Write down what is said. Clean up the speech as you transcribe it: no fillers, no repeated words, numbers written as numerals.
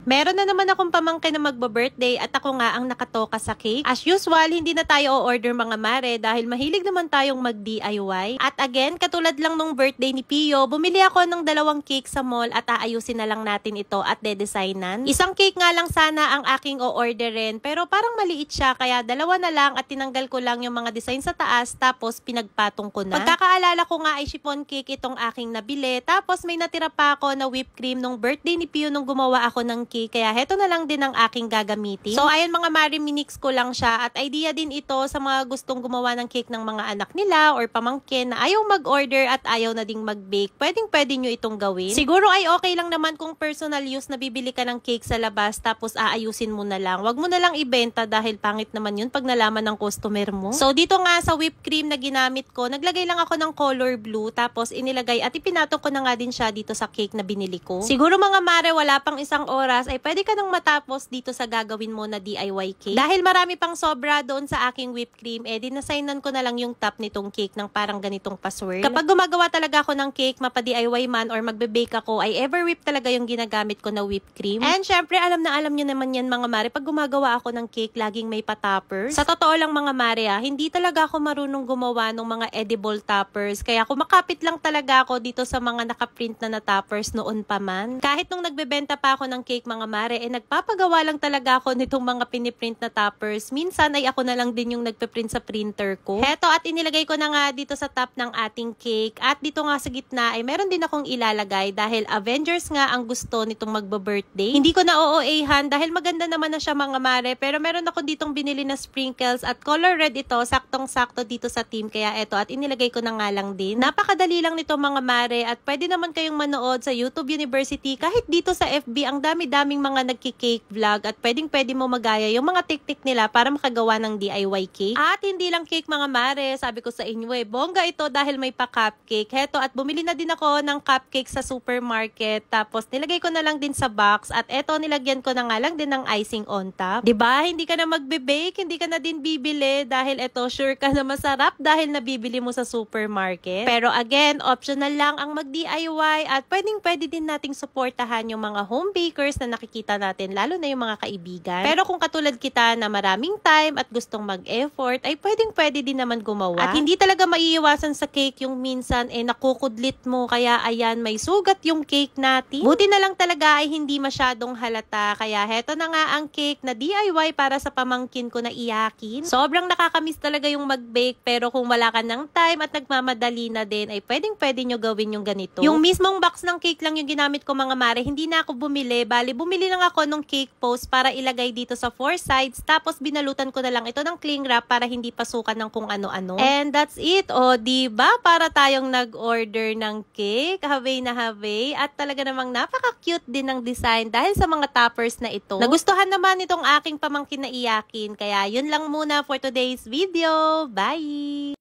Meron na naman akong pamangkin na magba-birthday at ako nga ang nakatoka sa cake. As usual, hindi na tayo o-order mga mare dahil mahilig naman tayong mag-DIY. At again, katulad lang nung birthday ni Pio, bumili ako ng 2 cake sa mall at aayusin na lang natin ito at de-designan. Isang cake nga lang sana ang aking o-orderin pero parang maliit siya kaya 2 na lang at tinanggal ko lang yung mga design sa taas tapos pinagpatong ko na. Pagkakaalala ko nga ay chiffon cake itong aking nabili tapos may natira pa ako na whipped cream nung birthday ni Pio nung gumawa ako ng cake. Kaya heto na lang din ang aking gagamitin. So ayan mga mare, minix ko lang siya at idea din ito sa mga gustong gumawa ng cake ng mga anak nila or pamangkin na ayaw mag-order at ayaw na ding mag-bake. Pwedeng-pwede nyo itong gawin. Siguro ay okay lang naman kung personal use na bibili ka ng cake sa labas tapos aayusin mo na lang. Wag mo na lang ibenta dahil pangit naman yun pag nalaman ng customer mo. So dito nga sa whipped cream na ginamit ko, naglagay lang ako ng color blue tapos inilagay at ipinatong ko na nga din siya dito sa cake na binili ko. Siguro mga mare, wala pang isang oras ay pwede ka nang matapos dito sa gagawin mo na DIY cake. Dahil marami pang sobra doon sa aking whipped cream, dinasignan ko na lang yung top nitong cake ng parang ganitong pa-swirl. Kapag gumagawa talaga ako ng cake, mapa-DIY man or magbe-bake ako, ay ever whip talaga yung ginagamit ko na whipped cream. And syempre, alam nyo naman yan mga mare, pag gumagawa ako ng cake, laging may pa-toppers. Sa totoo lang mga mare, hindi talaga ako marunong gumawa ng mga edible toppers. Kaya kumakapit lang talaga ako dito sa mga nakaprint na toppers noon pa man. Kahit nung nagbebenta pa ako ng cake mga mare, nagpapagawa lang talaga ako nitong mga piniprint na toppers. Minsan ay ako na lang din yung nagpe-print sa printer ko. Heto at inilagay ko na nga dito sa top ng ating cake. At dito nga sa gitna ay meron din akong ilalagay dahil Avengers nga ang gusto nitong magba-birthday. Hindi ko na OOA-han dahil maganda naman na siya mga mare. Pero meron ako ditong binili na sprinkles at color red ito. Saktong-sakto dito sa team. Kaya eto at inilagay ko na nga lang din. Napakadali lang nito mga mare at pwede naman kayong manood sa YouTube University. Kahit dito sa FB ang dami-daming mga nagki-cake vlog at pwede mo magaya yung mga teknik nila para makagawa ng DIY cake. At hindi lang cake mga mare, sabi ko sa inyo bongga ito dahil may pa-cupcake. Heto at bumili na din ako ng cupcake sa supermarket tapos nilagay ko na lang din sa box at eto nilagyan ko na nga lang din ng icing on top. Diba? Hindi ka na magbe-bake, hindi ka na din bibili dahil eto sure ka na masarap dahil nabibili mo sa supermarket. Pero again, optional lang ang mag-DIY at pwede din nating suportahan yung mga home bakers na nakikita natin, lalo na yung mga kaibigan. Pero kung katulad kita na maraming time at gustong mag-effort, ay pwede din naman gumawa. At hindi talaga maiiwasan sa cake yung minsan nakukudlit mo, kaya ayan, may sugat yung cake natin. Buti na lang talaga ay hindi masyadong halata, kaya heto na nga ang cake na DIY para sa pamangkin ko na iyakin. Sobrang nakakamiss talaga yung mag-bake, pero kung wala ka ng time at nagmamadali na din, ay pwede nyo gawin yung ganito. Yung mismong box ng cake lang yung ginamit ko mga mare, hindi na ako bumili. Bali, bumili lang ako ng cake post para ilagay dito sa 4 sides. Tapos, binalutan ko na lang ito ng cling wrap para hindi pasukan ng kung ano-ano. And that's it. O, diba? Para tayong nag-order ng cake. Have na have. At talaga namang napaka-cute din ng design dahil sa mga toppers na ito. Nagustuhan naman itong aking pamangkin na iyakin. Kaya, yun lang muna for today's video. Bye!